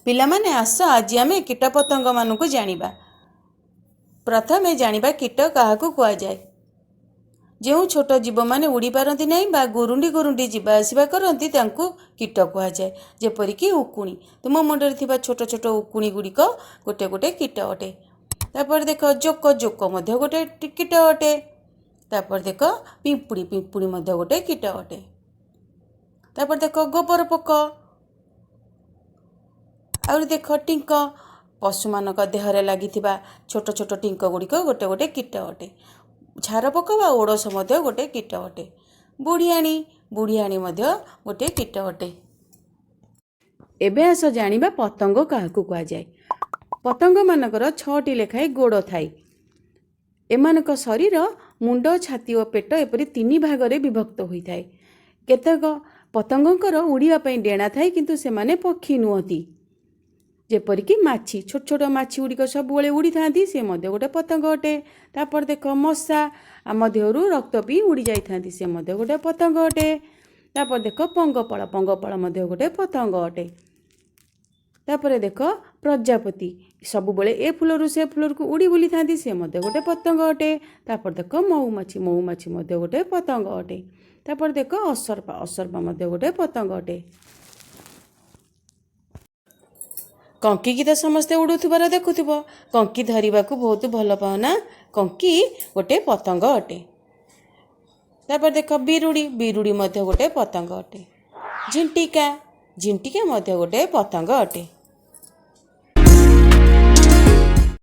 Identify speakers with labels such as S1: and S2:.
S1: पिलामाने आस आज आम कीटपतंग मानक जानिबा। प्रथमे जानिबा कीट काहाकू कुआ जाए। जो छोट जीव माने उड़ी पारती नहीं बा गुरुंडी गुरुंडी जीवा आसिबा करती तांकू कीट कुआ जाए। जेपरिक उकुणी, तुम मुंडे थिबा छोट छोट उकुणी गुड़िक गोटे गोटे कीट अटे। तापर देख जोक, जोक मध्य गोटे कीट अटे। तापर देख पिंपुड़ी, पिंपुड़ी मध्य गोटे कीट अटे। तापर देख गोबर पोक, आउरी देख टिंक, पशु मानक देहरे लागिथिबा छोट छोट टिंक गुड़िक गोटे गोटे कीट अटे। झार पोक बा ओडस मध्य गोटे कीट अटे। बुढ़ियाणी, बुढ़ियाणी मध्य गोटे कीट अटे। एबे आस जानिबा पतंग काहाकू कुआ जाए। पतंग मानकर 6टी लेखाए गोड़ थाए। एमानक शरीर मुंड, छाती और पेट एपरी 3 भागरे विभक्त होता है। केतक पतंगकर उड़िया पई डेणा थाए किंतु सेमाने पक्षी नुहति। जेपरिक माछी, छोट छोट माछी गुड़िक सब उड़ी था सी गोटे पतंग अटे। तापर देख मशा आम देहरु रक्त पी उड़ी जाता सी गोटे पतंग अटे। तापर देख पंगपाल, पंगपाल गोटे पतंग अटे। तापर देख प्रजापति, सब बेले ए फुलरू से फुलर को उड़ी बुली था सी गोटे पतंग अटे। तापर देख मऊमाछी, मऊमाछी गोटे पतंग अटे। तापर देख असर्पा, असर्पा गोटे पतंग अटे। कंकी की तो समस्ते उड़ुथबार देखुथिबो। कंकी धरिबा को बहुत भल पाओना। कंकी गोटे पतंग अटे। तापर देख बिरुड़ी, बिरुड़ी गोटे पतंग अटे। झिंटिका, झिंटिका गोटे पतंग अटे।